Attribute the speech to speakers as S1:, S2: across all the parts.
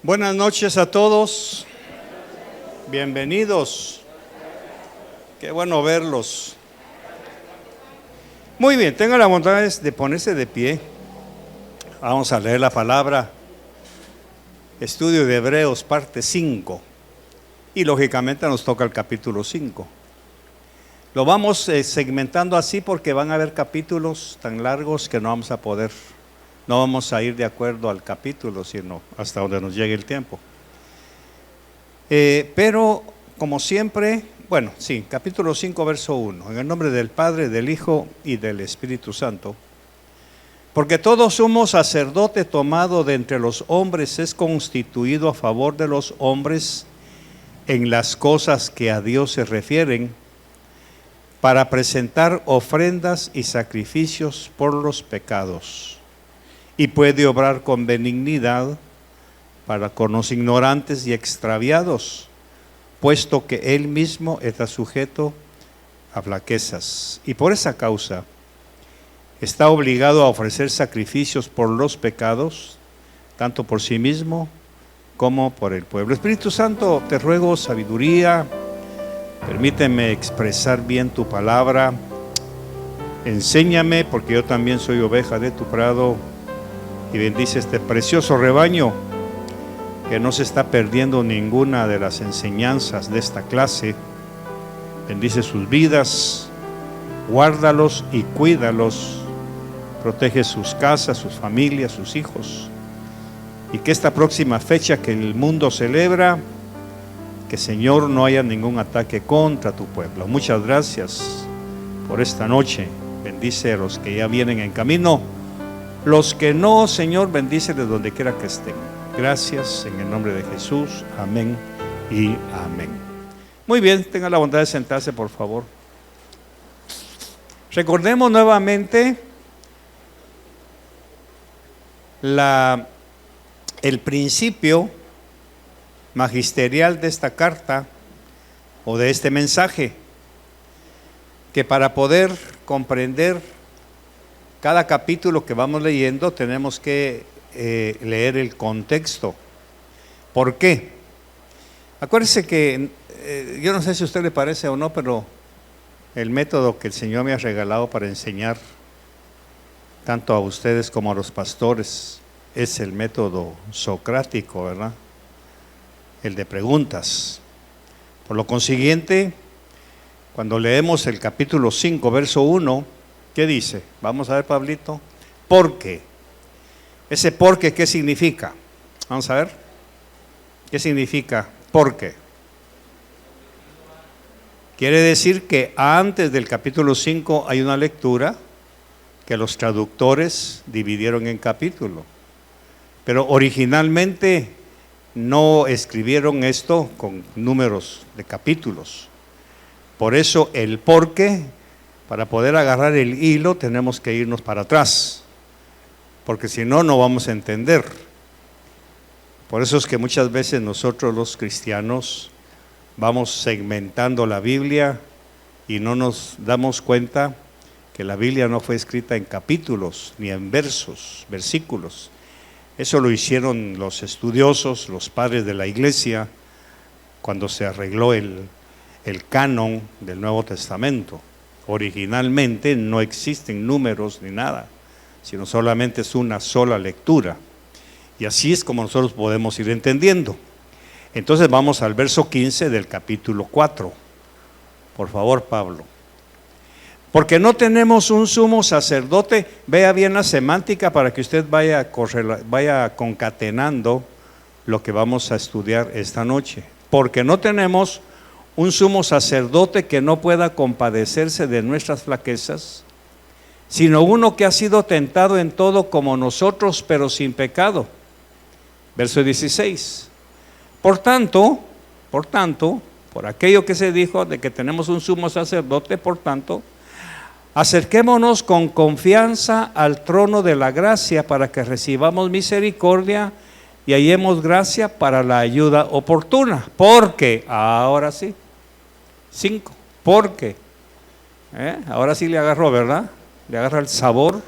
S1: Buenas noches a todos, bienvenidos, qué bueno verlos. Muy bien, tengan la bondad de ponerse de pie. Vamos a leer la palabra, estudio de Hebreos parte 5 y lógicamente nos toca el capítulo 5. Lo vamos segmentando así porque van a haber capítulos tan largos que no vamos a ir de acuerdo al capítulo, sino hasta donde nos llegue el tiempo. Pero, como siempre, capítulo 5, verso 1. En el nombre del Padre, del Hijo y del Espíritu Santo. Porque todo sumo sacerdote tomado de entre los hombres es constituido a favor de los hombres en las cosas que a Dios se refieren, para presentar ofrendas y sacrificios por los pecados. Y puede obrar con benignidad para con los ignorantes y extraviados, puesto que él mismo está sujeto a flaquezas. Y por esa causa está obligado a ofrecer sacrificios por los pecados, tanto por sí mismo como por el pueblo. Espíritu Santo, te ruego sabiduría, permíteme expresar bien tu palabra, enséñame, porque yo también soy oveja de tu prado. Y bendice este precioso rebaño que no se está perdiendo ninguna de las enseñanzas de esta clase. Bendice sus vidas, guárdalos y cuídalos, protege sus casas, sus familias, sus hijos. Y que esta próxima fecha que el mundo celebra, que Señor no haya ningún ataque contra tu pueblo. Muchas gracias por esta noche. Bendice a los que ya vienen en camino. Los que no, Señor, bendíceles donde quiera que estén. Gracias en el nombre de Jesús. Amén y amén. Muy bien, tengan la bondad de sentarse, por favor. Recordemos nuevamente el principio magisterial de esta carta o de este mensaje, que para poder comprender cada capítulo que vamos leyendo tenemos que leer el contexto. ¿Por qué? Acuérdense que, yo no sé si a usted le parece o no, pero el método que el Señor me ha regalado para enseñar, tanto a ustedes como a los pastores, es el método socrático, ¿verdad? El de preguntas. Por lo consiguiente, cuando leemos el capítulo 5, verso 1, ¿qué dice? Vamos a ver, Pablito. ¿Por qué? Ese por qué, ¿qué significa? Vamos a ver. ¿Qué significa por qué? Quiere decir que antes del capítulo 5 hay una lectura que los traductores dividieron en capítulo. Pero originalmente no escribieron esto con números de capítulos. Por eso el por qué, para poder agarrar el hilo, tenemos que irnos para atrás, porque si no, no vamos a entender. Por eso es que muchas veces nosotros los cristianos vamos segmentando la Biblia y no nos damos cuenta que la Biblia no fue escrita en capítulos ni en versículos. Eso lo hicieron los estudiosos, los padres de la iglesia, cuando se arregló el canon del Nuevo Testamento. Originalmente no existen números ni nada, sino solamente es una sola lectura. Y así es como nosotros podemos ir entendiendo. Entonces vamos al verso 15 del capítulo 4. Por favor, Pablo. Porque no tenemos un sumo sacerdote. Vea bien la semántica para que usted vaya concatenando lo que vamos a estudiar esta noche. Porque no tenemos un sumo sacerdote que no pueda compadecerse de nuestras flaquezas, sino uno que ha sido tentado en todo como nosotros, pero sin pecado. Verso 16. Por tanto, por aquello que se dijo de que tenemos un sumo sacerdote, por tanto, acerquémonos con confianza al trono de la gracia para que recibamos misericordia y hallemos gracia para la ayuda oportuna. Porque, ahora sí, 5, porque, ahora sí le agarró, ¿verdad? Le agarra el sabor.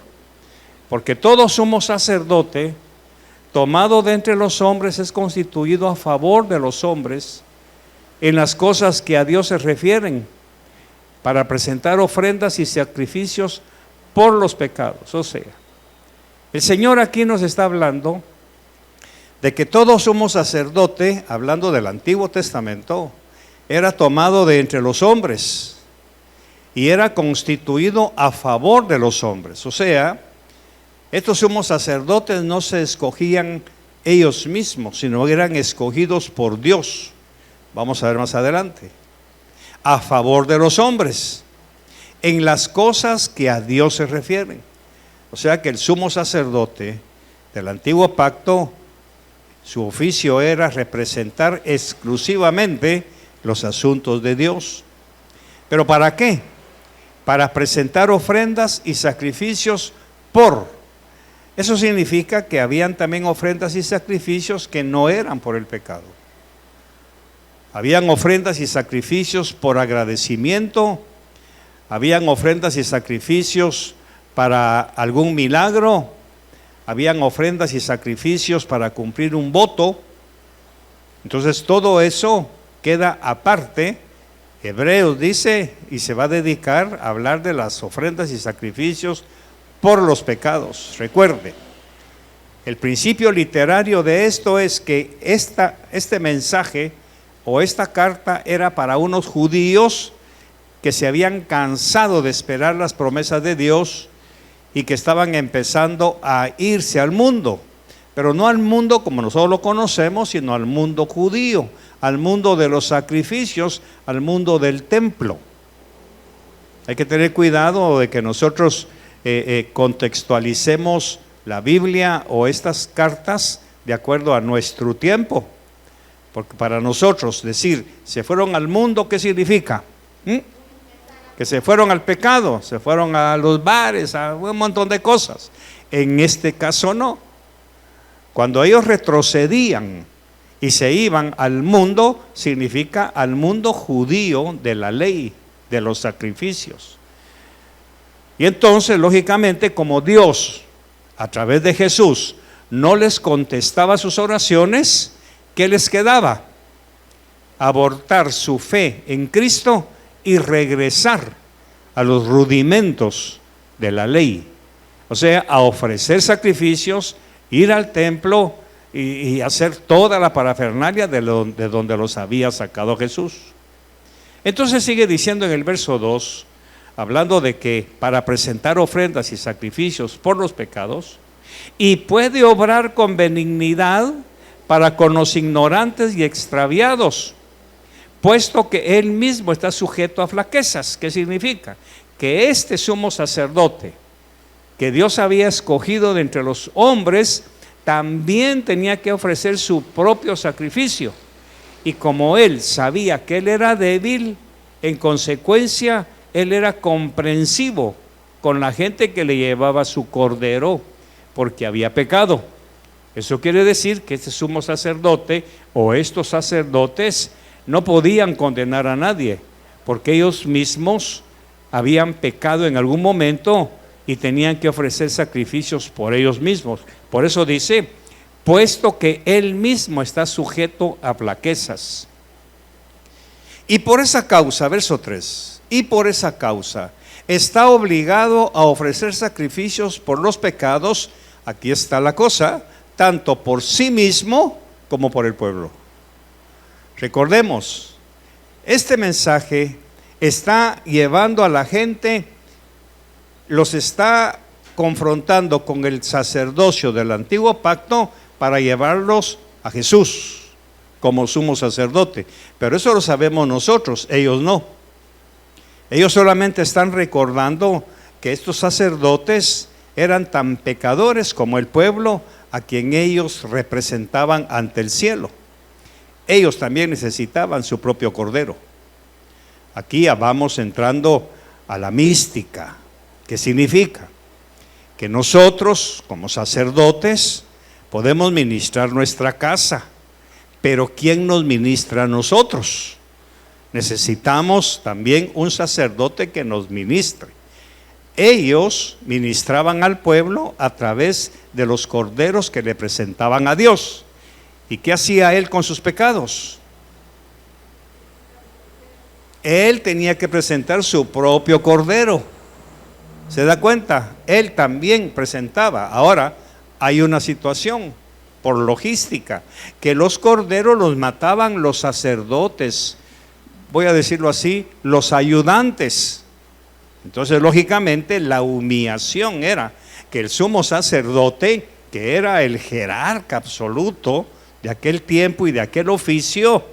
S1: Porque todo sumo sacerdote tomado de entre los hombres, es constituido a favor de los hombres en las cosas que a Dios se refieren, para presentar ofrendas y sacrificios por los pecados. O sea, el Señor aquí nos está hablando de que todo sumo sacerdote, hablando del Antiguo Testamento, era tomado de entre los hombres y era constituido a favor de los hombres. O sea, estos sumos sacerdotes no se escogían ellos mismos, sino eran escogidos por Dios. Vamos a ver más adelante. A favor de los hombres, en las cosas que a Dios se refieren. O sea que el sumo sacerdote del antiguo pacto, su oficio era representar exclusivamente los asuntos de Dios. ¿Pero para qué? Para presentar ofrendas y sacrificios por. Eso significa que habían también ofrendas y sacrificios que no eran por el pecado. Habían ofrendas y sacrificios por agradecimiento, habían ofrendas y sacrificios para algún milagro, habían ofrendas y sacrificios para cumplir un voto. Entonces todo eso queda aparte. Hebreos dice, y se va a dedicar a hablar de las ofrendas y sacrificios por los pecados. Recuerde, el principio literario de esto es que este mensaje o esta carta era para unos judíos que se habían cansado de esperar las promesas de Dios y que estaban empezando a irse al mundo, pero no al mundo como nosotros lo conocemos, sino al mundo judío, al mundo de los sacrificios, al mundo del templo. Hay que tener cuidado de que nosotros contextualicemos la Biblia o estas cartas de acuerdo a nuestro tiempo. Porque para nosotros decir, se fueron al mundo, ¿qué significa? Que se fueron al pecado, se fueron a los bares, a un montón de cosas. En este caso no. Cuando ellos retrocedían y se iban al mundo, significa al mundo judío de la ley, de los sacrificios. Y entonces, lógicamente, como Dios, a través de Jesús, no les contestaba sus oraciones, ¿qué les quedaba? Abortar su fe en Cristo y regresar a los rudimentos de la ley. O sea, a ofrecer sacrificios, ir al templo y hacer toda la parafernalia de donde los había sacado Jesús. Entonces sigue diciendo en el verso 2, hablando de que para presentar ofrendas y sacrificios por los pecados, y puede obrar con benignidad para con los ignorantes y extraviados, puesto que él mismo está sujeto a flaquezas. ¿Qué significa? Que este sumo sacerdote que Dios había escogido de entre los hombres, también tenía que ofrecer su propio sacrificio. Y como él sabía que él era débil, en consecuencia, él era comprensivo con la gente que le llevaba su cordero, porque había pecado. Eso quiere decir que este sumo sacerdote o estos sacerdotes no podían condenar a nadie, porque ellos mismos habían pecado en algún momento y tenían que ofrecer sacrificios por ellos mismos. Por eso dice, puesto que él mismo está sujeto a flaquezas. Y por esa causa, verso 3, y por esa causa está obligado a ofrecer sacrificios por los pecados, aquí está la cosa, tanto por sí mismo como por el pueblo. Recordemos, este mensaje está llevando a la gente, los está confrontando con el sacerdocio del antiguo pacto para llevarlos a Jesús como sumo sacerdote. Pero eso lo sabemos nosotros, ellos no. Ellos solamente están recordando que estos sacerdotes eran tan pecadores como el pueblo a quien ellos representaban ante el cielo. Ellos también necesitaban su propio cordero. Aquí vamos entrando a la mística. ¿Qué significa? Que nosotros, como sacerdotes, podemos ministrar nuestra casa, pero ¿quién nos ministra a nosotros? Necesitamos también un sacerdote que nos ministre. Ellos ministraban al pueblo a través de los corderos que le presentaban a Dios. ¿Y qué hacía él con sus pecados? Él tenía que presentar su propio cordero. ¿Se da cuenta? Él también presentaba. Ahora hay una situación por logística, que los corderos los mataban los sacerdotes, voy a decirlo así, los ayudantes. Entonces, lógicamente, la humillación era que el sumo sacerdote, que era el jerarca absoluto de aquel tiempo y de aquel oficio,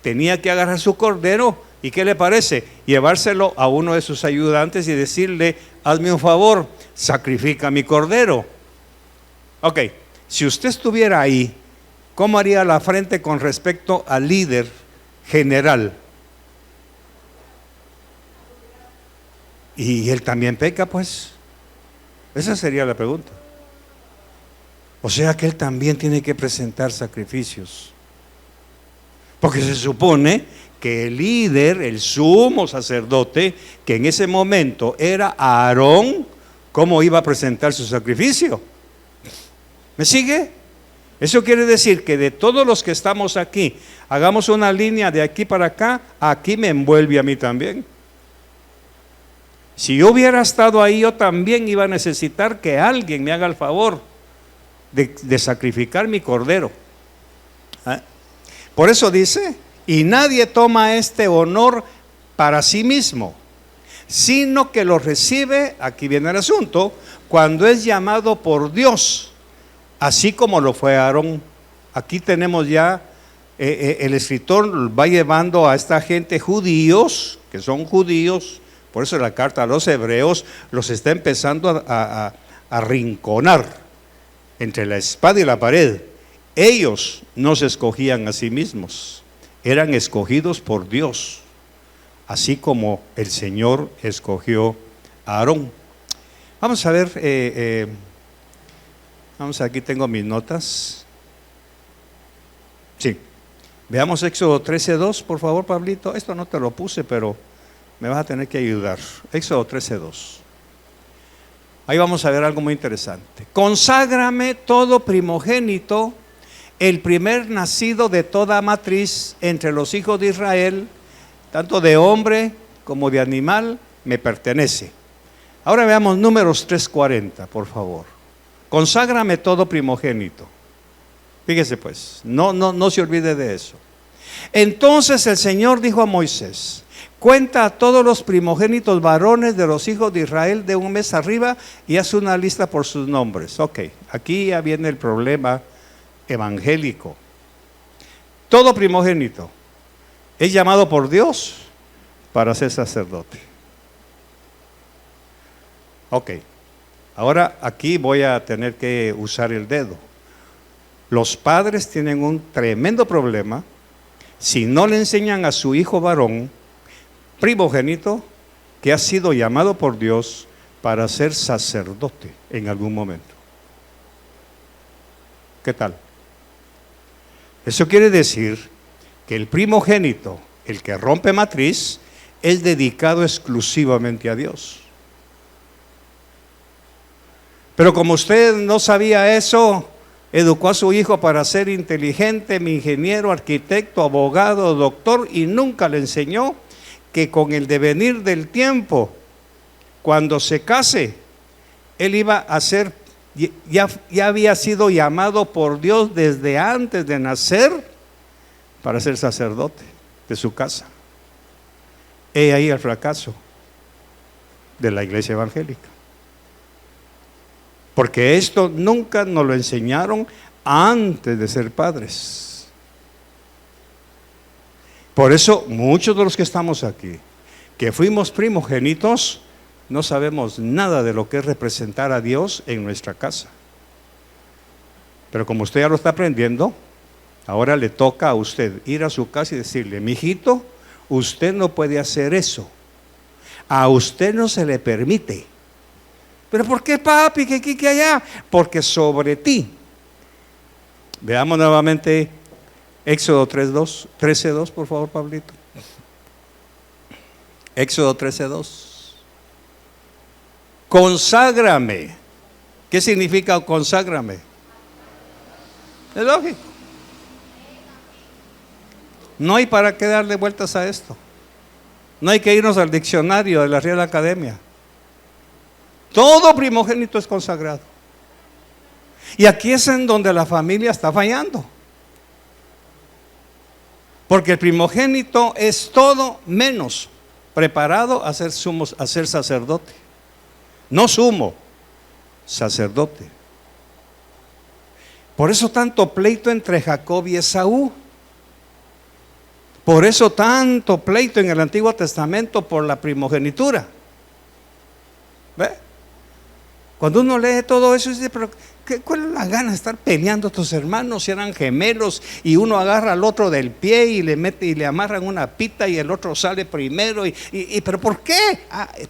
S1: tenía que agarrar su cordero y ¿qué le parece? Llevárselo a uno de sus ayudantes y decirle: hazme un favor, sacrifica mi cordero. Ok, si usted estuviera ahí, ¿cómo haría la frente con respecto al líder general? ¿Y él también peca, pues? Esa sería la pregunta. O sea que él también tiene que presentar sacrificios. Porque se supone que el líder, el sumo sacerdote, que en ese momento era Aarón, ¿cómo iba a presentar su sacrificio? ¿Me sigue? Eso quiere decir que de todos los que estamos aquí, hagamos una línea de aquí para acá, aquí me envuelve a mí también. Si yo hubiera estado ahí, yo también iba a necesitar que alguien me haga el favor de sacrificar mi cordero. Por eso dice: y nadie toma este honor para sí mismo, sino que lo recibe, aquí viene el asunto, cuando es llamado por Dios, así como lo fue Aarón. Aquí tenemos ya, el escritor va llevando a esta gente judíos, que son judíos. Por eso la carta a los hebreos los está empezando a arrinconar entre la espada y la pared. Ellos no se escogían a sí mismos, eran escogidos por Dios, así como el Señor escogió a Aarón. Vamos a ver, aquí tengo mis notas. Sí, veamos Éxodo 13:2, por favor, Pablito. Esto no te lo puse, pero me vas a tener que ayudar. Éxodo 13:2. Ahí vamos a ver algo muy interesante. Conságrame todo primogénito, el primer nacido de toda matriz entre los hijos de Israel, tanto de hombre como de animal, me pertenece. Ahora veamos Números 3:40, por favor. Conságrame todo primogénito. Fíjese pues, no se olvide de eso. Entonces el Señor dijo a Moisés: cuenta a todos los primogénitos varones de los hijos de Israel de un mes arriba y haz una lista por sus nombres. Ok, aquí ya viene el problema evangélico. Todo primogénito es llamado por Dios para ser sacerdote. Ok, ahora aquí voy a tener que usar el dedo. Los padres tienen un tremendo problema si no le enseñan a su hijo varón primogénito que ha sido llamado por Dios para ser sacerdote en algún momento. ¿Qué tal? Eso quiere decir que el primogénito, el que rompe matriz, es dedicado exclusivamente a Dios. Pero como usted no sabía eso, educó a su hijo para ser inteligente, ingeniero, arquitecto, abogado, doctor, y nunca le enseñó que con el devenir del tiempo, cuando se case, él iba a ser, ya había sido llamado por Dios desde antes de nacer para ser sacerdote de su casa. He ahí el fracaso de la iglesia evangélica. Porque esto nunca nos lo enseñaron antes de ser padres. Por eso muchos de los que estamos aquí, que fuimos primogénitos, no sabemos nada de lo que es representar a Dios en nuestra casa. Pero como usted ya lo está aprendiendo, ahora le toca a usted ir a su casa y decirle: mijito, usted no puede hacer eso. A usted no se le permite. ¿Pero por qué, papi? ¿Qué aquí, qué allá? Porque sobre ti. Veamos nuevamente Éxodo 13:2, por favor, Pablito. Éxodo 13:2. Conságrame. ¿Qué significa conságrame? Es lógico. No hay para qué darle vueltas a esto. No hay que irnos al diccionario de la Real Academia. Todo primogénito es consagrado. Y aquí es en donde la familia está fallando. Porque el primogénito es todo menos preparado a ser sacerdote. No sumo, sacerdote. Por eso tanto pleito entre Jacob y Esaú. Por eso tanto pleito en el Antiguo Testamento por la primogenitura. ¿Ve? Cuando uno lee todo eso, dice, pero ¿cuál es la gana de estar peleando tus hermanos si eran gemelos y uno agarra al otro del pie y le mete y le amarran una pita y el otro sale primero? ¿Pero por qué?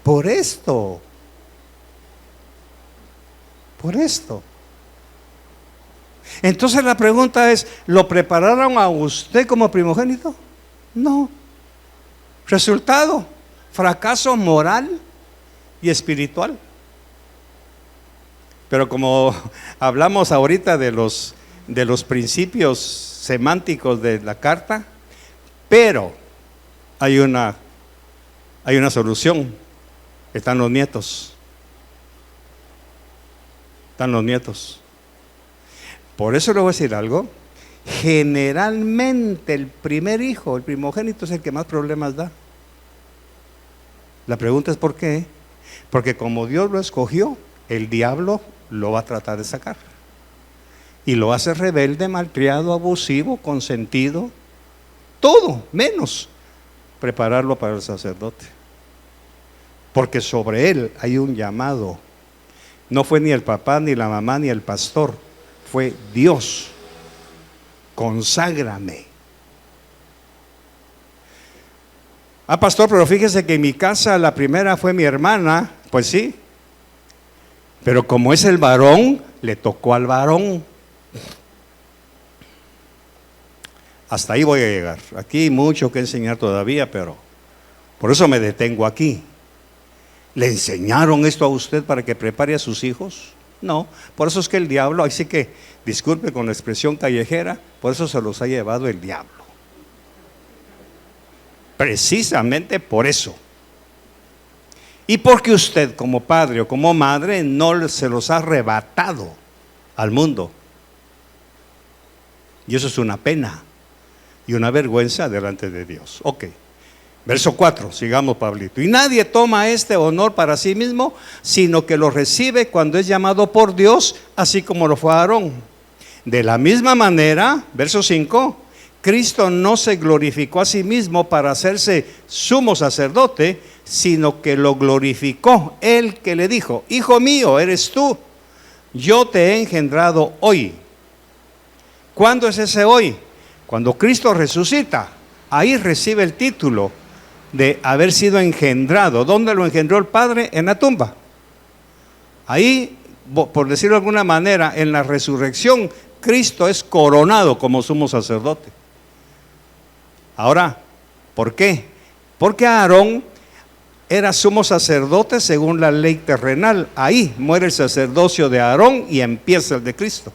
S1: Por esto. Por esto. Entonces la pregunta es, ¿lo prepararon a usted como primogénito? No. Resultado, fracaso moral y espiritual. Pero como hablamos ahorita de los principios semánticos de la carta, pero hay una solución. Están los nietos. Están los nietos. Por eso le voy a decir algo. Generalmente el primer hijo, el primogénito, es el que más problemas da. La pregunta es ¿por qué? Porque como Dios lo escogió, el diablo lo va a tratar de sacar. Y lo hace rebelde, malcriado, abusivo, consentido. Todo, menos prepararlo para el sacerdote. Porque sobre él hay un llamado. No fue ni el papá, ni la mamá, ni el pastor. Fue Dios. Conságrame. Pastor, pero fíjese que en mi casa la primera fue mi hermana. Pues sí. Pero como es el varón, le tocó al varón. Hasta ahí voy a llegar. Aquí hay mucho que enseñar todavía, pero por eso me detengo aquí. ¿Le enseñaron esto a usted para que prepare a sus hijos? No, por eso es que el diablo, así que disculpe con la expresión callejera, por eso se los ha llevado el diablo. Precisamente por eso. Y porque usted como padre o como madre no se los ha arrebatado al mundo. Y eso es una pena y una vergüenza delante de Dios. Ok. Verso 4, sigamos, Pablito. Y nadie toma este honor para sí mismo, sino que lo recibe cuando es llamado por Dios, así como lo fue Aarón. De la misma manera, verso 5, Cristo no se glorificó a sí mismo para hacerse sumo sacerdote, sino que lo glorificó el que le dijo: Hijo mío, eres tú, yo te he engendrado hoy. ¿Cuándo es ese hoy? Cuando Cristo resucita, ahí recibe el título de haber sido engendrado. ¿Dónde lo engendró el Padre? En la tumba. Ahí, por decirlo de alguna manera, en la resurrección, Cristo es coronado como sumo sacerdote. Ahora, ¿por qué? Porque Aarón era sumo sacerdote según la ley terrenal. Ahí muere el sacerdocio de Aarón y empieza el de Cristo.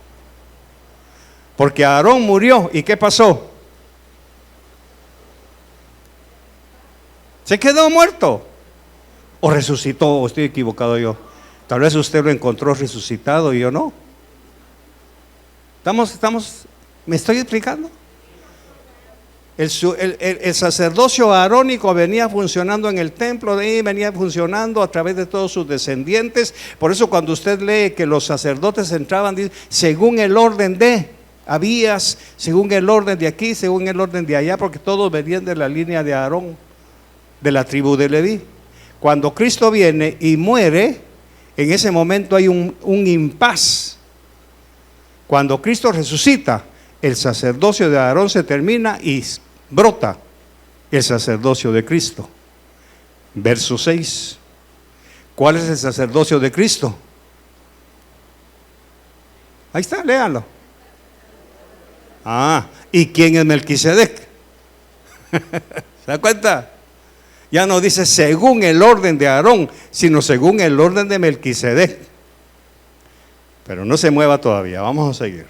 S1: Porque Aarón murió, ¿y qué pasó? ¿Se quedó muerto? ¿O resucitó? ¿O estoy equivocado yo? Tal vez usted lo encontró resucitado y yo no. ¿Me estoy explicando? El sacerdocio arónico venía funcionando en el templo, de ahí venía funcionando a través de todos sus descendientes. Por eso cuando usted lee que los sacerdotes entraban, dice, según el orden de Abías, según el orden de aquí, según el orden de allá, porque todos venían de la línea de Aarón, de la tribu de Leví. Cuando Cristo viene y muere, en ese momento hay un impas. Cuando Cristo resucita, el sacerdocio de Aarón se termina y brota el sacerdocio de Cristo. Verso 6. ¿Cuál es el sacerdocio de Cristo? Ahí está, léanlo. ¿Y quién es Melquisedec? ¿Se da cuenta? Ya no dice según el orden de Aarón, sino según el orden de Melquisedec. Pero no se mueva todavía, vamos a seguir.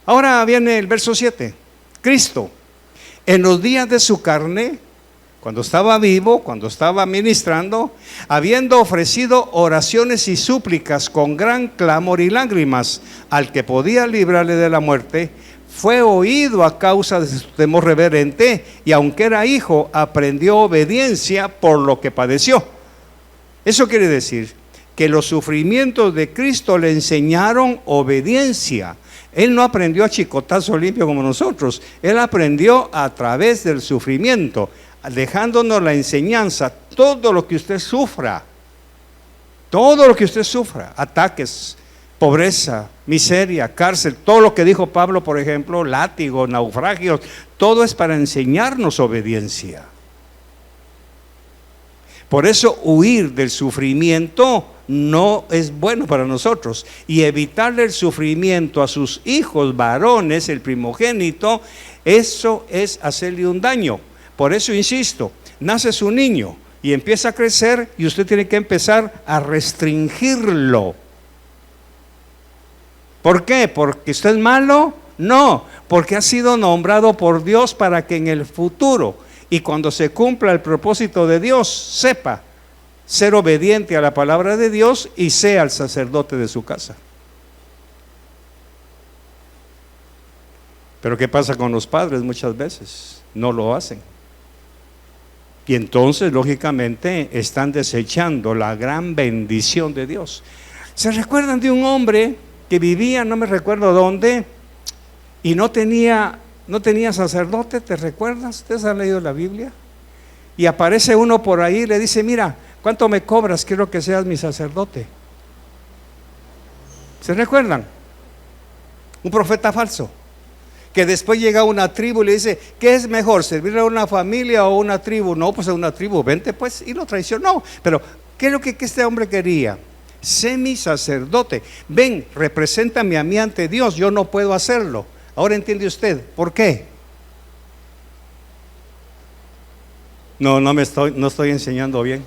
S1: Ahora viene el verso 7. Cristo, en los días de su carne, cuando estaba vivo, cuando estaba ministrando, habiendo ofrecido oraciones y súplicas con gran clamor y lágrimas al que podía librarle de la muerte, fue oído a causa de su temor reverente, y aunque era hijo, aprendió obediencia por lo que padeció. Eso quiere decir que los sufrimientos de Cristo le enseñaron obediencia. Él no aprendió a chicotazo limpio como nosotros, Él aprendió a través del sufrimiento, dejándonos la enseñanza. Todo lo que usted sufra, ataques, pobreza, miseria, cárcel, todo lo que dijo Pablo, por ejemplo, látigos, naufragios, todo es para enseñarnos obediencia. Por eso huir del sufrimiento no es bueno para nosotros, y evitarle el sufrimiento a sus hijos varones, el primogénito, eso es hacerle un daño. Por eso insisto, nace su niño y empieza a crecer, y usted tiene que empezar a restringirlo. ¿Por qué? ¿Porque usted es malo? No, porque ha sido nombrado por Dios para que en el futuro y cuando se cumpla el propósito de Dios, sepa ser obediente a la palabra de Dios y sea el sacerdote de su casa. Pero ¿qué pasa con los padres? Muchas veces no lo hacen. Y entonces, lógicamente, están desechando la gran bendición de Dios. ¿Se recuerdan de un hombre que vivía, no me recuerdo dónde, y no tenía sacerdote? ¿Te recuerdas? ¿Ustedes han leído la Biblia? Y aparece uno por ahí y le dice: mira, ¿cuánto me cobras? Quiero que seas mi sacerdote. ¿Se recuerdan? Un profeta falso, que después llega a una tribu y le dice: ¿qué es mejor, servirle a una familia o a una tribu? No, pues a una tribu, vente pues, y lo traicionó. Pero ¿qué es lo que este hombre quería? Sé mi sacerdote, ven, represéntame a mí ante Dios, yo no puedo hacerlo. Ahora entiende usted, ¿por qué? No estoy enseñando bien.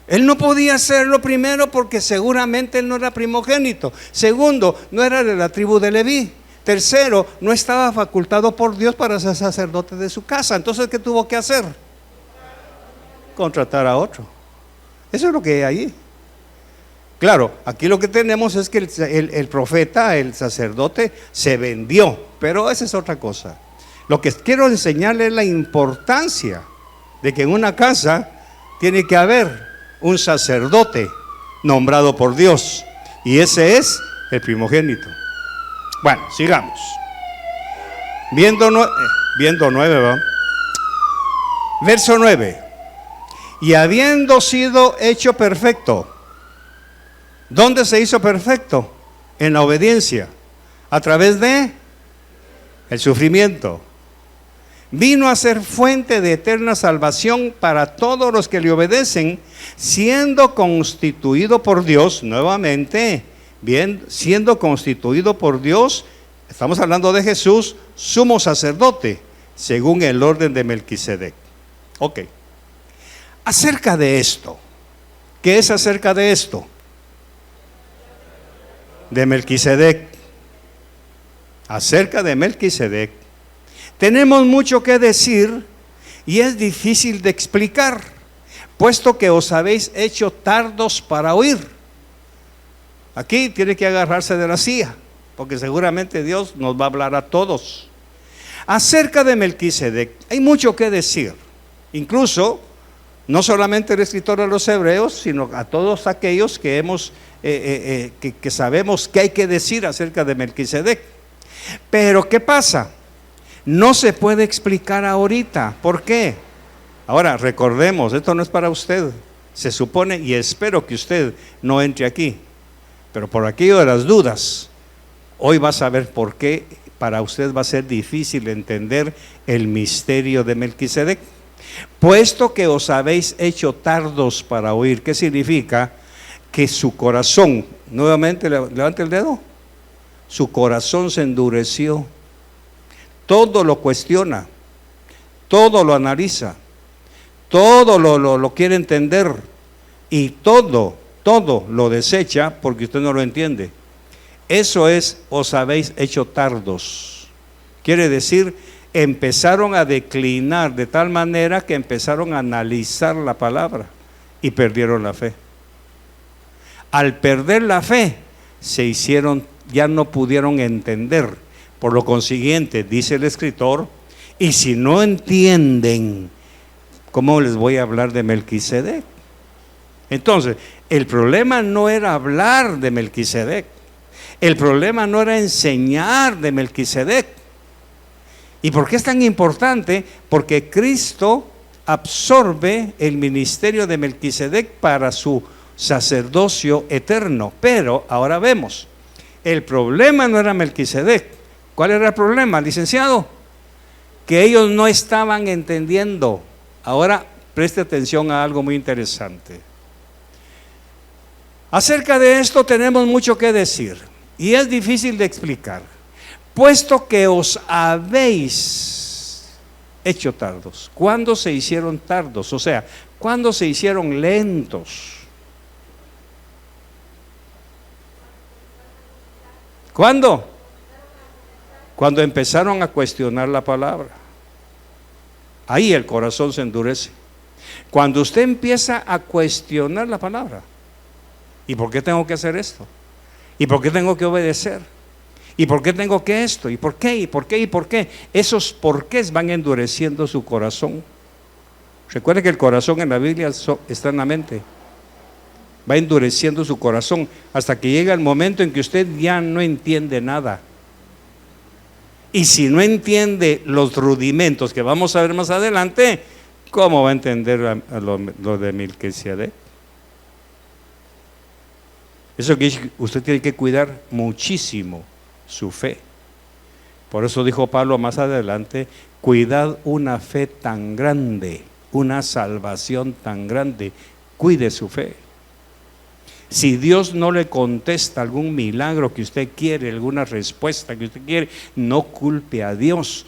S1: Él no podía hacerlo, primero porque seguramente él no era primogénito. Segundo, no era de la tribu de Leví. Tercero, no estaba facultado por Dios para ser sacerdote de su casa. Entonces, ¿qué tuvo que hacer? Contratar a otro. Eso es lo que hay ahí. Claro, aquí lo que tenemos es que el profeta, el sacerdote, se vendió, pero esa es otra cosa. Lo que quiero enseñarle es la importancia de que en una casa tiene que haber un sacerdote nombrado por Dios, y ese es el primogénito. Bueno, sigamos. Viendo 9, ¿va? Verso 9. Y habiendo sido hecho perfecto. ¿Dónde se hizo perfecto? En la obediencia, a través de el sufrimiento. Vino a ser fuente de eterna salvación para todos los que le obedecen, siendo constituido por Dios, nuevamente, bien, siendo constituido por Dios, estamos hablando de Jesús, sumo sacerdote, según el orden de Melquisedec. Ok. Acerca de esto, ¿qué es acerca de esto? De Melquisedec. Acerca de Melquisedec tenemos mucho que decir, y es difícil de explicar, puesto que os habéis hecho tardos para oír. Aquí tiene que agarrarse de la silla, porque seguramente Dios nos va a hablar a todos. Acerca de Melquisedec hay mucho que decir, incluso no solamente el escritor de los Hebreos, sino a todos aquellos que que sabemos qué hay que decir acerca de Melquisedec. Pero ¿qué pasa? No se puede explicar ahorita. ¿Por qué? Ahora, recordemos, esto no es para usted. Se supone, y espero que usted no entre aquí, pero por aquello de las dudas, hoy va a saber por qué para usted va a ser difícil entender el misterio de Melquisedec. Puesto que os habéis hecho tardos para oír. ¿Qué significa? Que su corazón, nuevamente levante el dedo, su corazón se endureció. Todo lo cuestiona, todo lo analiza, todo lo quiere entender y todo lo desecha porque usted no lo entiende. Eso es, os habéis hecho tardos. Quiere decir, empezaron a declinar de tal manera que empezaron a analizar la palabra y perdieron la fe. Al perder la fe, ya no pudieron entender. Por lo consiguiente, dice el escritor, y si no entienden, ¿cómo les voy a hablar de Melquisedec? Entonces, el problema no era hablar de Melquisedec. El problema no era enseñar de Melquisedec. ¿Y por qué es tan importante? Porque Cristo absorbe el ministerio de Melquisedec para su sacerdocio eterno. Pero ahora vemos, el problema no era Melquisedec. ¿Cuál era el problema, licenciado? Que ellos no estaban entendiendo. Ahora preste atención a algo muy interesante. Acerca de esto tenemos mucho que decir y es difícil de explicar. Puesto que os habéis hecho tardos. ¿Cuándo se hicieron tardos? O sea, ¿cuándo se hicieron lentos? ¿Cuándo? Cuando empezaron a cuestionar la palabra. Ahí el corazón se endurece. Cuando usted empieza a cuestionar la palabra. ¿Y por qué tengo que hacer esto? ¿Y por qué tengo que obedecer? ¿Y por qué tengo que esto? ¿Y por qué? ¿Y por qué? ¿Y por qué? Esos porqués van endureciendo su corazón. Recuerde que el corazón en la Biblia está en la mente. Va endureciendo su corazón hasta que llega el momento en que usted ya no entiende nada. Y si no entiende los rudimentos que vamos a ver más adelante, ¿cómo va a entender lo de Melquisedec? Eso que usted tiene que cuidar muchísimo su fe. Por eso dijo Pablo más adelante, cuidad una fe tan grande, una salvación tan grande, cuide su fe. Si Dios no le contesta algún milagro que usted quiere, alguna respuesta que usted quiere, no culpe a Dios.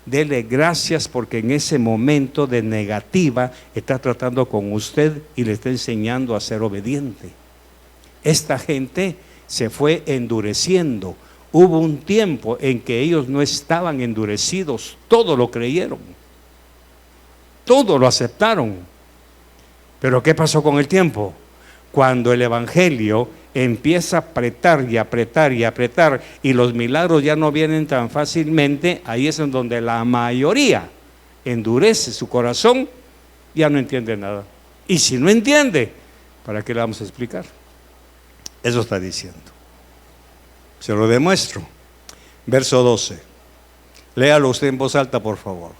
S1: Dele gracias porque en ese momento de negativa está tratando con usted y le está enseñando a ser obediente. Esta gente se fue endureciendo. Hubo un tiempo en que ellos no estaban endurecidos, todo lo creyeron, todo lo aceptaron. Pero ¿qué pasó con el tiempo? Cuando el evangelio empieza a apretar y apretar y apretar y los milagros ya no vienen tan fácilmente, ahí es en donde la mayoría endurece su corazón, ya no entiende nada. Y si no entiende, ¿para qué le vamos a explicar? Eso está diciendo. Se lo demuestro. Verso 12. Léalo usted en voz alta, por favor.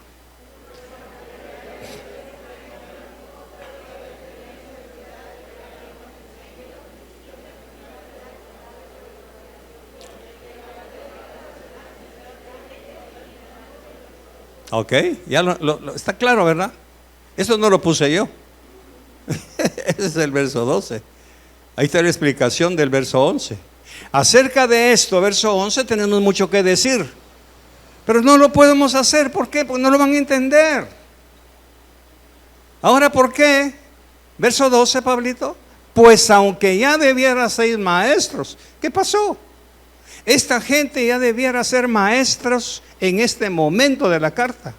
S1: Ok, ya está claro, ¿verdad? Eso no lo puse yo. Ese es el verso 12. Ahí está la explicación del verso 11. Acerca de esto, verso 11, tenemos mucho que decir. Pero no lo podemos hacer. ¿Por qué? Porque no lo van a entender. Ahora, ¿por qué? Verso 12, Pablito. Pues aunque ya debiera ser maestros. ¿Qué pasó? Esta gente ya debiera ser maestros en este momento de la carta,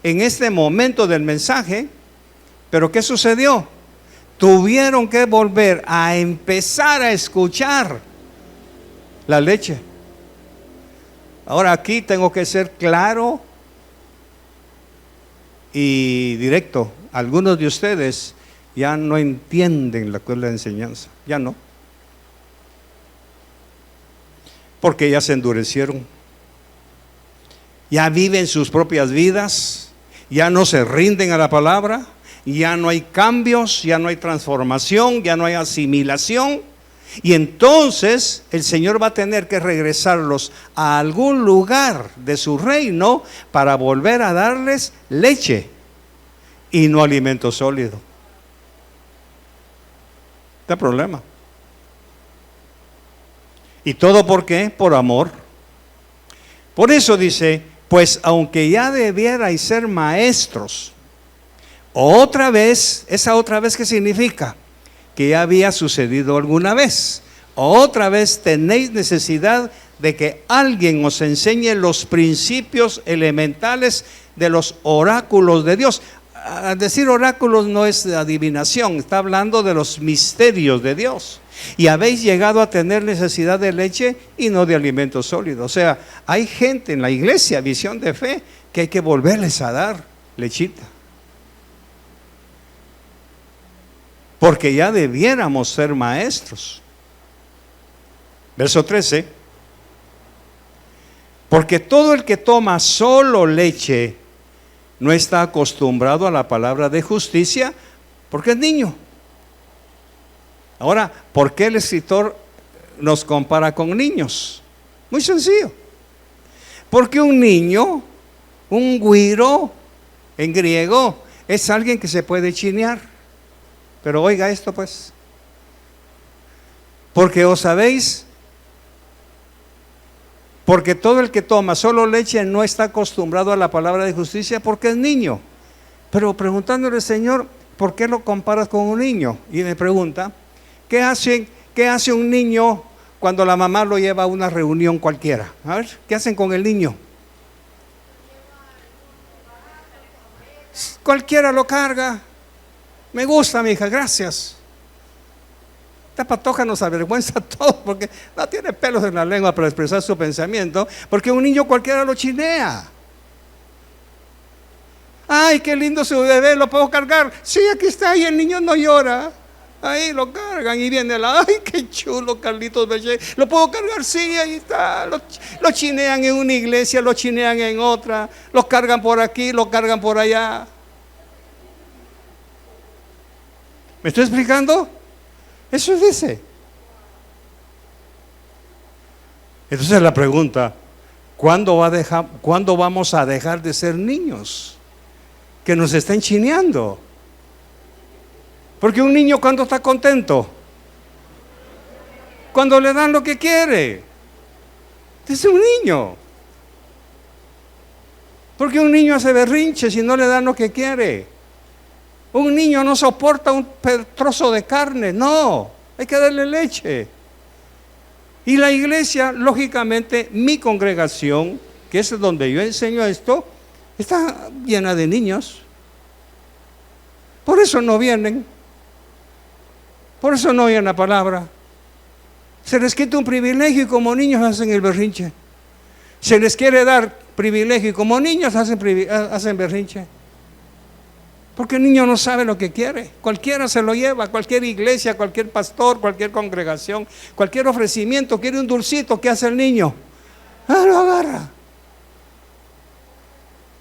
S1: en este momento del mensaje. Pero ¿qué sucedió? Tuvieron que volver a empezar a escuchar la leche. Ahora aquí tengo que ser claro y directo. Algunos de ustedes ya no entienden la enseñanza, ya no. Porque ya se endurecieron, ya viven sus propias vidas, ya no se rinden a la palabra, ya no hay cambios, ya no hay transformación, ya no hay asimilación. Y entonces el Señor va a tener que regresarlos a algún lugar de su reino para volver a darles leche y no alimento sólido. Este problema. ¿Y todo por qué? Por amor. Por eso dice, Pues aunque ya debierais ser maestros, otra vez, ¿esa otra vez qué significa? Que ya había sucedido alguna vez. Otra vez tenéis necesidad de que alguien os enseñe los principios elementales de los oráculos de Dios. Al decir oráculos no es adivinación, está hablando de los misterios de Dios. Y habéis llegado a tener necesidad de leche y no de alimento sólido. O sea, hay gente en la iglesia, Visión de Fe, que hay que volverles a dar lechita. Porque ya debiéramos ser maestros. Verso 13. Porque todo el que toma solo leche no está acostumbrado a la palabra de justicia, porque es niño. Ahora, ¿por qué el escritor nos compara con niños? Muy sencillo. Porque un niño, un güiro, en griego, es alguien que se puede chinear. Pero oiga esto pues. Porque os sabéis, porque todo el que toma solo leche no está acostumbrado a la palabra de justicia porque es niño. Pero preguntándole, Señor, ¿por qué lo comparas con un niño? Y me pregunta, ¿qué hace un niño cuando la mamá lo lleva a una reunión cualquiera? A ver, ¿qué hacen con el niño? Cualquiera lo carga. Me gusta, mi hija, gracias. Esta patoja nos avergüenza a todos porque no tiene pelos en la lengua para expresar su pensamiento, porque un niño cualquiera lo chinea. Ay, qué lindo su bebé, ¿lo puedo cargar? Sí, aquí está, y el niño no llora. Ahí lo cargan y viene ay, qué chulo Carlitos Bellé. ¿Lo puedo cargar? Sí, ahí está. Lo chinean en una iglesia, lo chinean en otra, lo cargan por aquí, lo cargan por allá. ¿Me estoy explicando? Eso dice. Entonces la pregunta, ¿cuándo vamos a dejar de ser niños? Que nos estén chineando. Porque un niño, ¿cuándo está contento? Cuando le dan lo que quiere. Es un niño. Porque un niño hace berrinche si no le dan lo que quiere. Un niño no soporta un trozo de carne, no, hay que darle leche. Y la iglesia, lógicamente, mi congregación, que es donde yo enseño esto, está llena de niños. Por eso no vienen, por eso no oyen la palabra. Se les quita un privilegio y como niños hacen el berrinche. Se les quiere dar privilegio y como niños hacen berrinche. Porque el niño no sabe lo que quiere. Cualquiera se lo lleva, cualquier iglesia, cualquier pastor, cualquier congregación, cualquier ofrecimiento, quiere un dulcito, ¿qué hace el niño? Lo agarra.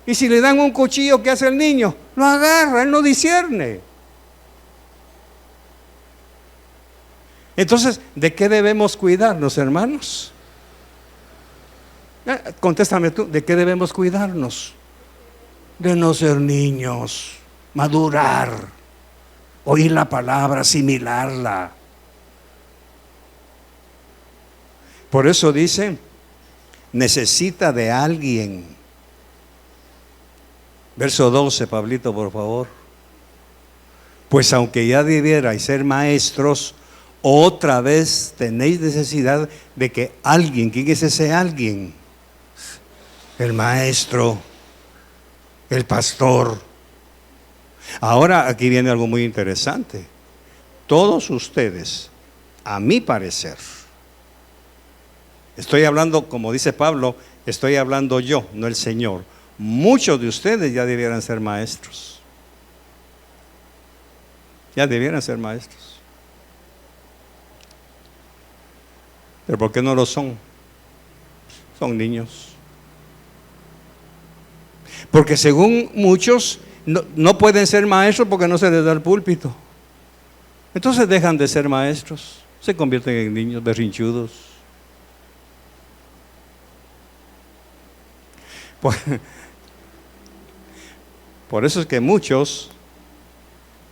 S1: Y si le dan un cuchillo, ¿qué hace el niño? Lo agarra, él no discierne. Entonces, ¿de qué debemos cuidarnos, hermanos? Contéstame tú, ¿de qué debemos cuidarnos? De no ser niños. Madurar, oír la palabra, asimilarla. Por eso dice, necesita de alguien. Verso 12, Pablito, por favor. Pues aunque ya debierais ser maestros, otra vez tenéis necesidad de que alguien, ¿quién es ese alguien? El maestro, el pastor. Ahora aquí viene algo muy interesante. Todos ustedes, a mi parecer, estoy hablando, como dice Pablo, estoy hablando yo, no el Señor. Muchos de ustedes ya debieran ser maestros. Ya debieran ser maestros. ¿Pero por qué no lo son? Son niños. Porque según muchos no pueden ser maestros porque no se les da el púlpito. Entonces dejan de ser maestros, se convierten en niños berrinchudos. Por eso es que muchos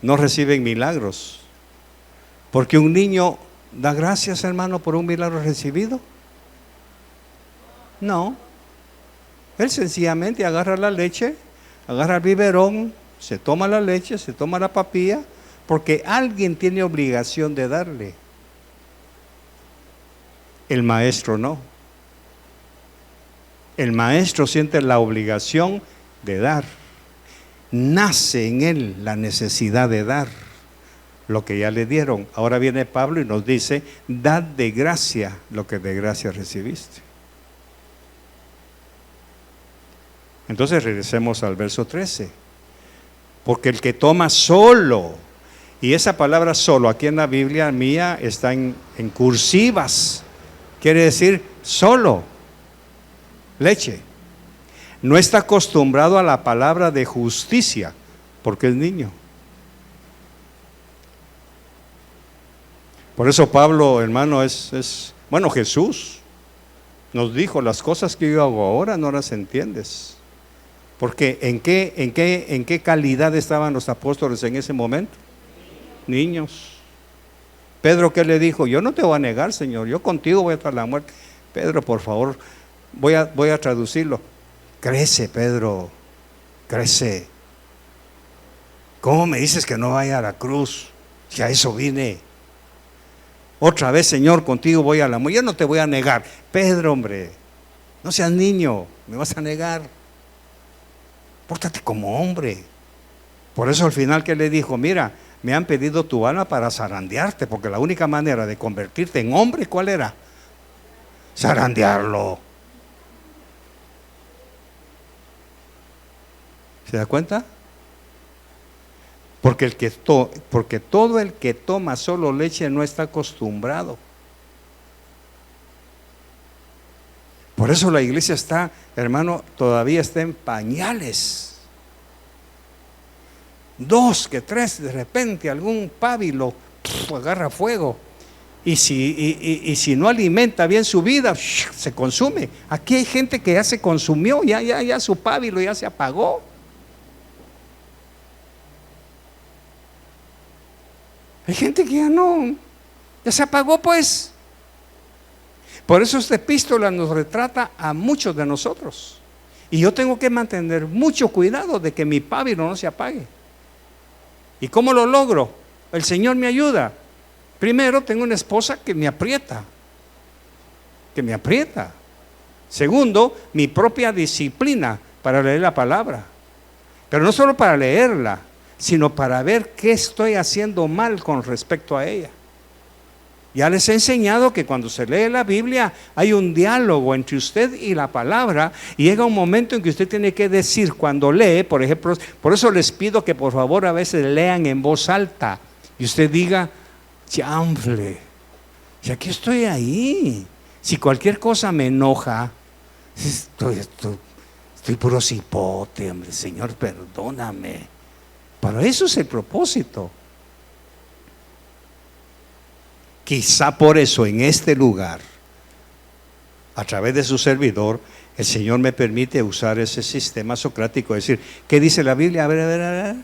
S1: no reciben milagros. Porque un niño da gracias, hermano, por un milagro recibido. No. Él sencillamente agarra la leche, agarra el biberón, se toma la leche, se toma la papilla, porque alguien tiene obligación de darle. El maestro no. El maestro siente la obligación de dar. Nace en él la necesidad de dar lo que ya le dieron. Ahora viene Pablo y nos dice: dad de gracia lo que de gracia recibiste. Entonces regresemos al verso 13. Porque el que toma solo, y esa palabra solo aquí en la Biblia mía está en cursivas, quiere decir solo leche. No está acostumbrado a la palabra de justicia, porque es niño. Por eso Pablo, hermano, bueno, Jesús nos dijo: las cosas que yo hago ahora no las entiendes. Porque ¿en qué calidad estaban los apóstoles en ese momento? Niños. Pedro, ¿qué le dijo? Yo no te voy a negar, Señor, yo contigo voy hasta la muerte. Pedro, por favor, voy a traducirlo. Crece, Pedro, crece. ¿Cómo me dices que no vaya a la cruz? Si a eso vine. Otra vez, Señor, contigo voy a la muerte. Yo no te voy a negar. Pedro, hombre, no seas niño, me vas a negar. Pórtate como hombre. Por eso al final, ¿qué le dijo? Mira, me han pedido tu alma para zarandearte, porque la única manera de convertirte en hombre, ¿cuál era? Zarandearlo. ¿Se da cuenta? Porque todo el que toma solo leche no está acostumbrado. Por eso la iglesia está, hermano, todavía está en pañales. 2 que 3, de repente algún pábilo agarra fuego. Y si no alimenta bien su vida, se consume. Aquí hay gente que ya se consumió, ya su pábilo ya se apagó. Hay gente que ya se apagó, pues. Por eso esta epístola nos retrata a muchos de nosotros. Y yo tengo que mantener mucho cuidado de que mi pábilo no se apague. ¿Y cómo lo logro? El Señor me ayuda. Primero, tengo una esposa que me aprieta. Segundo, mi propia disciplina para leer la palabra. Pero no solo para leerla, sino para ver qué estoy haciendo mal con respecto a ella. Ya les he enseñado que cuando se lee la Biblia hay un diálogo entre usted y la palabra, y llega un momento en que usted tiene que decir cuando lee, por ejemplo, por eso les pido que por favor a veces lean en voz alta y usted diga: chanfle, si aquí estoy ahí, si cualquier cosa me enoja, estoy puro cipote, hombre, Señor, perdóname. Para eso es el propósito. Quizá por eso en este lugar, a través de su servidor, el Señor me permite usar ese sistema socrático, es decir, ¿qué dice la Biblia? A ver,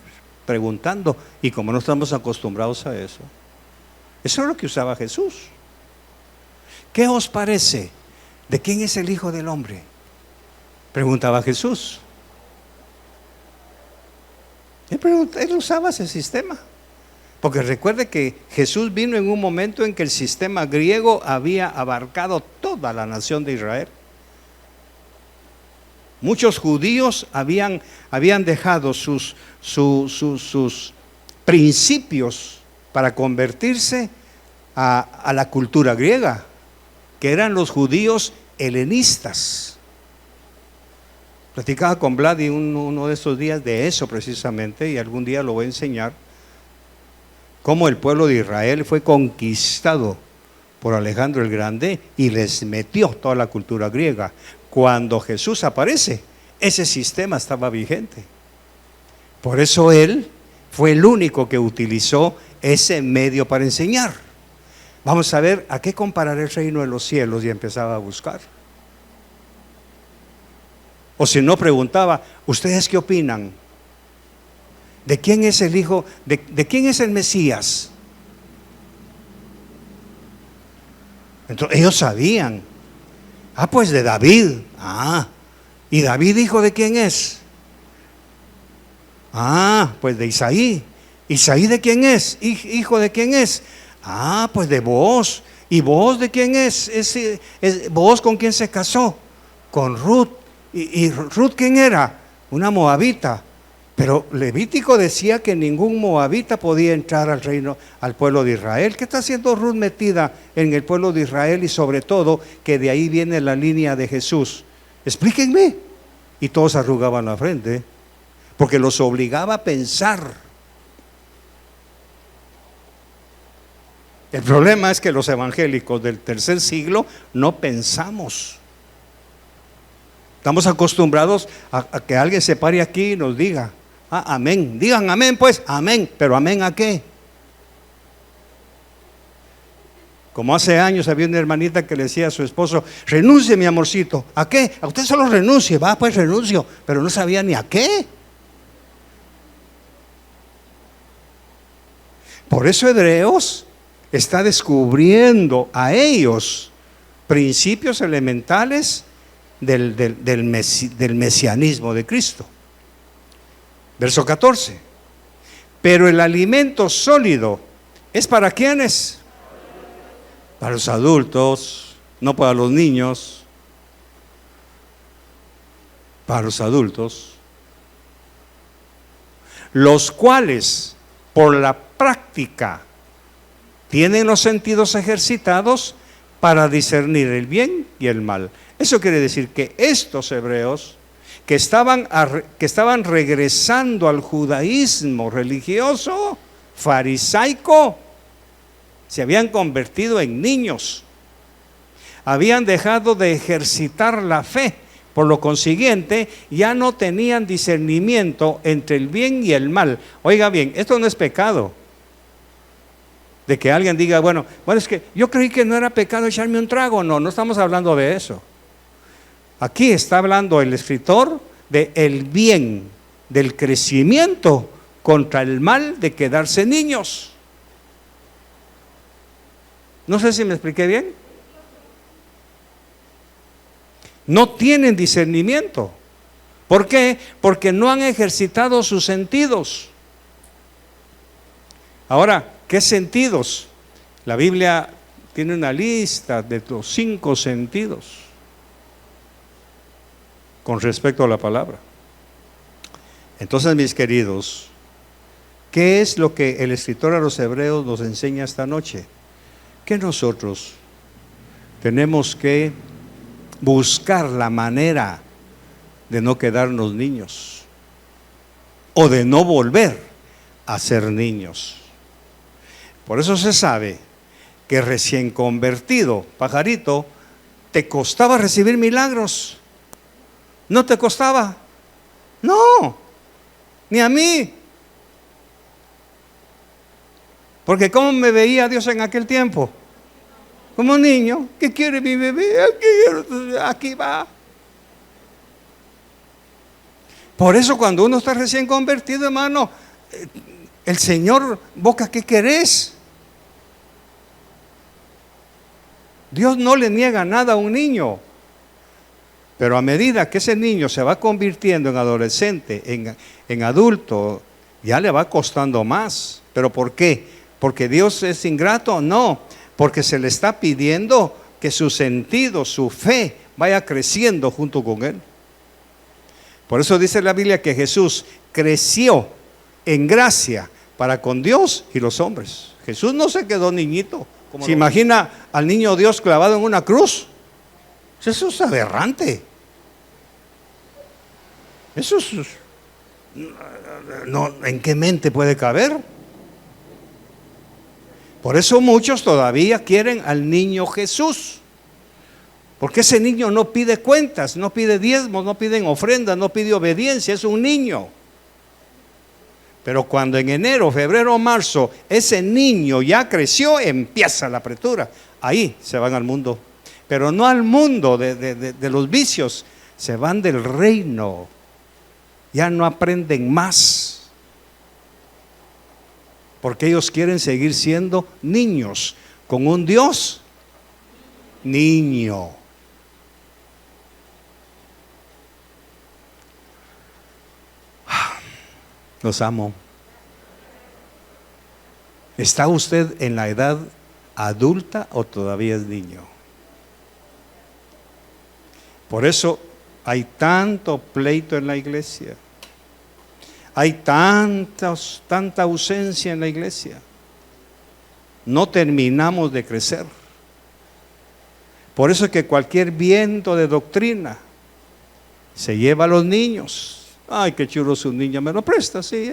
S1: preguntando, y como no estamos acostumbrados a eso. Eso es lo que usaba Jesús. ¿Qué os parece? ¿De quién es el Hijo del Hombre? Preguntaba Jesús. Él usaba ese sistema. Porque recuerde que Jesús vino en un momento en que el sistema griego había abarcado toda la nación de Israel. Muchos judíos habían dejado sus principios para convertirse a la cultura griega, que eran los judíos helenistas. Platicaba con Vladi uno de estos días de eso precisamente, y algún día lo voy a enseñar. Cómo el pueblo de Israel fue conquistado por Alejandro el Grande y les metió toda la cultura griega. Cuando Jesús aparece, ese sistema estaba vigente. Por eso él fue el único que utilizó ese medio para enseñar. Vamos a ver a qué comparar el reino de los cielos, y empezaba a buscar. O si no, preguntaba: ¿ustedes qué opinan? ¿De quién es el hijo? ¿De quién es el Mesías? Entonces ellos sabían. Pues de David. ¿Y David hijo de quién es? Ah, pues de Isaí. ¿Isaí de quién es? ¿Hijo de quién es? Ah, pues de Booz. ¿Y Booz de quién es? ¿Booz con quién se casó? Con Ruth. ¿Y Ruth quién era? Una moabita. Pero Levítico decía que ningún moabita podía entrar al reino, al pueblo de Israel. ¿Qué está haciendo Ruth metida en el pueblo de Israel? Y sobre todo, que de ahí viene la línea de Jesús. Explíquenme. Y todos arrugaban la frente, porque los obligaba a pensar. El problema es que los evangélicos del tercer siglo no pensamos. Estamos acostumbrados a que alguien se pare aquí y nos diga, amén. Digan amén, pues, amén. ¿Pero amén a qué? Como hace años había una hermanita que le decía a su esposo, renuncie mi amorcito. ¿A qué? A usted solo renuncie. Va, pues renuncio. Pero no sabía ni a qué. Por eso Hebreos está descubriendo a ellos principios elementales del mesianismo de Cristo. Verso 14. Pero el alimento sólido es para ¿quiénes? Para los adultos, no para los niños, para los adultos, los cuales por la práctica tienen los sentidos ejercitados para discernir el bien y el mal. Eso quiere decir que estos hebreos que estaban regresando al judaísmo religioso, farisaico, se habían convertido en niños. Habían dejado de ejercitar la fe. Por lo consiguiente, ya no tenían discernimiento entre el bien y el mal. Oiga bien, esto no es pecado. De que alguien diga, bueno, es que yo creí que no era pecado echarme un trago. No estamos hablando de eso. Aquí está hablando el escritor del bien, del crecimiento contra el mal de quedarse niños. No sé si me expliqué bien. No tienen discernimiento. ¿Por qué? Porque no han ejercitado sus sentidos. Ahora, ¿qué sentidos? La Biblia tiene una lista de los 5 sentidos con respecto a la palabra. Entonces, mis queridos, ¿qué es lo que el escritor a los Hebreos nos enseña esta noche? Que nosotros tenemos que buscar la manera de no quedarnos niños o de no volver a ser niños. Por eso se sabe que recién convertido, pajarito, te costaba recibir milagros. ¿No te costaba? No, ni a mí. Porque ¿cómo me veía Dios en aquel tiempo? Como niño. ¿Qué quiere mi bebé? Aquí va. Por eso cuando uno está recién convertido, hermano, el Señor, Boca, ¿qué querés? Dios no le niega nada a un niño. Pero a medida que ese niño se va convirtiendo en adolescente, en adulto, ya le va costando más. ¿Pero por qué? ¿Porque Dios es ingrato? No, porque se le está pidiendo que su sentido, su fe, vaya creciendo junto con él. Por eso dice la Biblia que Jesús creció en gracia para con Dios y los hombres. Jesús no se quedó niñito. ¿Se imagina al niño Dios clavado en una cruz? Eso es aberrante. Eso es, no, ¿en qué mente puede caber? Por eso muchos todavía quieren al niño Jesús. Porque ese niño no pide cuentas, no pide diezmos, no pide ofrendas, no pide obediencia, es un niño. Pero cuando en enero, febrero o marzo ese niño ya creció, empieza la apretura. Ahí se van al mundo. Pero no al mundo de los vicios, se van del reino. Ya no aprenden más. Porque ellos quieren seguir siendo niños con un Dios niño. Los amo. ¿Está usted en la edad adulta o todavía es niño? Por eso hay tanto pleito en la iglesia. Hay tanta ausencia en la iglesia. No terminamos de crecer. Por eso es que cualquier viento de doctrina se lleva a los niños. Ay, qué chulo su niño, ¿me lo presta? Sí.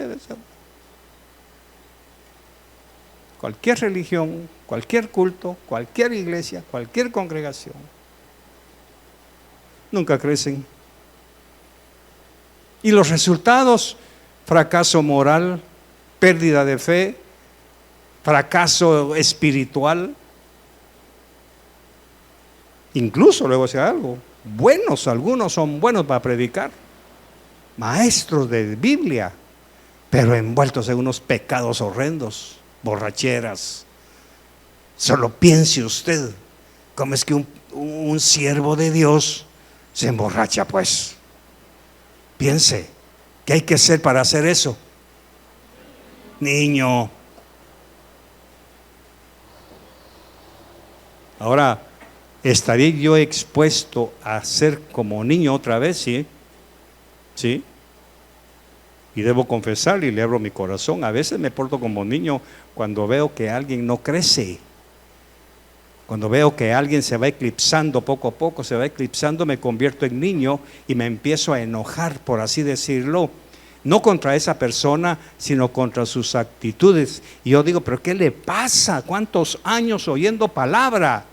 S1: Cualquier religión, cualquier culto, cualquier iglesia, cualquier congregación, nunca crecen. Y los resultados: fracaso moral, pérdida de fe, fracaso espiritual. Incluso luego sea algo, algunos son buenos para predicar, maestros de Biblia, pero envueltos en unos pecados horrendos, borracheras. Solo piense usted, ¿cómo es que un siervo de Dios se emborracha? Pues piense, ¿qué hay que hacer para hacer eso? Niño. Ahora, ¿estaré yo expuesto a ser como niño otra vez? Sí. Sí. Y debo confesar, y le abro mi corazón, a veces me porto como niño cuando veo que alguien no crece. Cuando veo que alguien se va eclipsando poco a poco, se va eclipsando, me convierto en niño y me empiezo a enojar, por así decirlo, no contra esa persona, sino contra sus actitudes. Y yo digo, ¿pero qué le pasa? ¿Cuántos años oyendo palabra?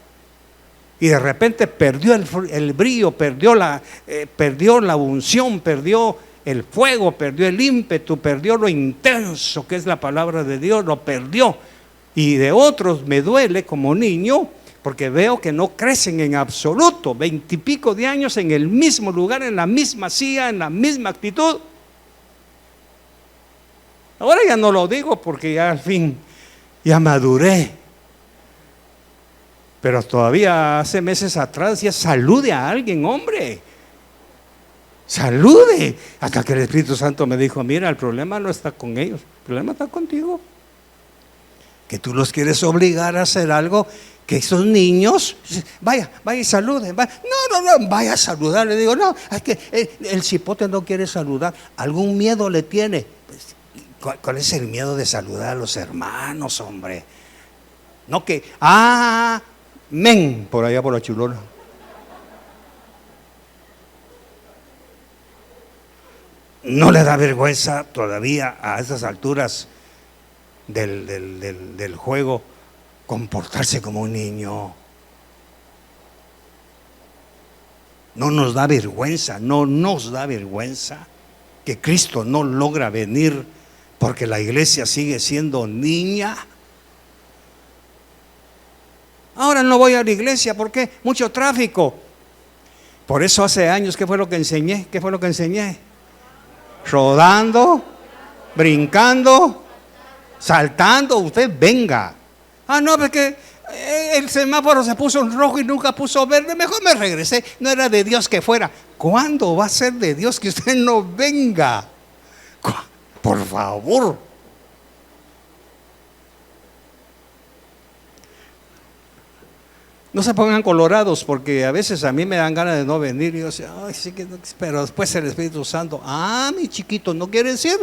S1: Y de repente perdió el brillo, perdió la unción, perdió el fuego, perdió el ímpetu, perdió lo intenso que es la palabra de Dios, lo perdió. Y de otros me duele como niño, porque veo que no crecen en absoluto, 20 y pico de años en el mismo lugar, en la misma silla, en la misma actitud. Ahora ya no lo digo porque ya al fin ya maduré. Pero todavía hace meses atrás ya salude a alguien, hombre. Salude. Hasta que el Espíritu Santo me dijo, mira, el problema no está con ellos, el problema está contigo. Que tú los quieres obligar a hacer algo, que esos niños, vaya y salude. No, vaya a saludar. Le digo, no, es que el cipote no quiere saludar, algún miedo le tiene. ¿Cuál es el miedo de saludar a los hermanos, hombre? No que, amén, por allá por la chulona. ¿No le da vergüenza todavía a estas alturas del juego comportarse como un niño? No nos da vergüenza que Cristo no logra venir porque la iglesia sigue siendo niña. Ahora no voy a la iglesia porque mucho tráfico. Por eso hace años, ¿qué fue lo que enseñé? Rodando, brincando, saltando. Usted venga. No, porque el semáforo se puso en rojo y nunca puso verde. Mejor me regresé. No era de Dios que fuera. ¿Cuándo va a ser de Dios que usted no venga? Por favor. No se pongan colorados, porque a veces a mí me dan ganas de no venir. Y yo decía, sí que no, pero después el Espíritu Santo, mi chiquito, ¿no quieres ir?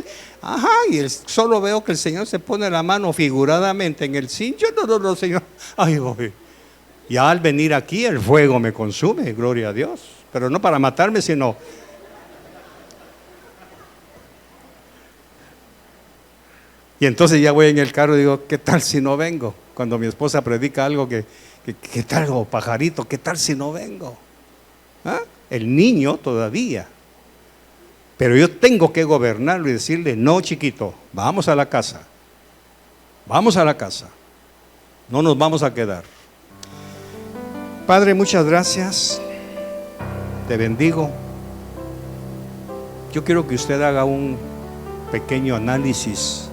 S1: Y solo veo que el Señor se pone la mano figuradamente en el cincho. No, Señor. Voy. Ya al venir aquí el fuego me consume, gloria a Dios. Pero no para matarme, sino... Y entonces ya voy en el carro y digo, ¿qué tal si no vengo? Cuando mi esposa predica algo ¿qué tal, pajarito? ¿Qué tal si no vengo? El niño todavía. Pero yo tengo que gobernarlo y decirle, no, chiquito, vamos a la casa. No nos vamos a quedar. Padre, muchas gracias. Te bendigo. Yo quiero que usted haga un pequeño análisis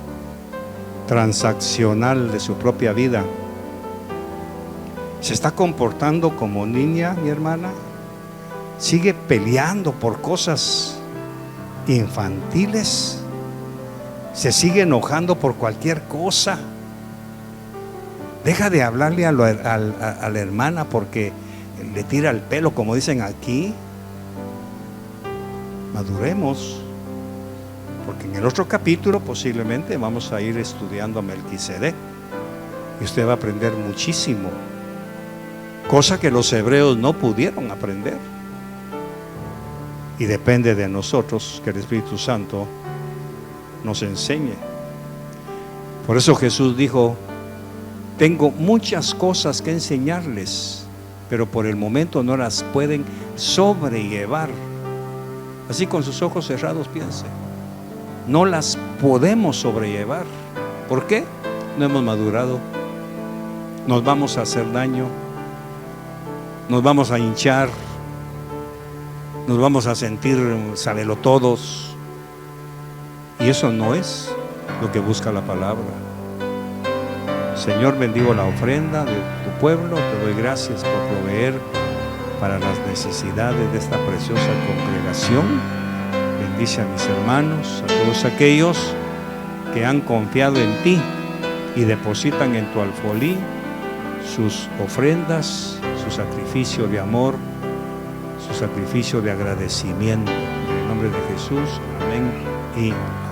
S1: transaccional de su propia vida. ¿Se está comportando como niña, mi hermana? ¿Sigue peleando por cosas infantiles? Se sigue enojando por cualquier cosa. Deja de hablarle a la hermana porque le tira el pelo, como dicen aquí. Maduremos, porque en el otro capítulo posiblemente vamos a ir estudiando a Melquisedec y usted va a aprender muchísimo, cosa que los hebreos no pudieron aprender. Y depende de nosotros que el Espíritu Santo nos enseñe. Por eso Jesús dijo: tengo muchas cosas que enseñarles, pero por el momento no las pueden sobrellevar. Así, con sus ojos cerrados, piense: no las podemos sobrellevar. ¿Por qué? No hemos madurado. Nos vamos a hacer daño, nos vamos a hinchar, nos vamos a sentir sabelotodos, y eso no es lo que busca la palabra. Señor, bendigo la ofrenda de tu pueblo. Te doy gracias por proveer para las necesidades de esta preciosa congregación. Bendice a mis hermanos, a todos aquellos que han confiado en ti y depositan en tu alfolí sus ofrendas, su sacrificio de amor, su sacrificio de agradecimiento. En el nombre de Jesús, amén y amén.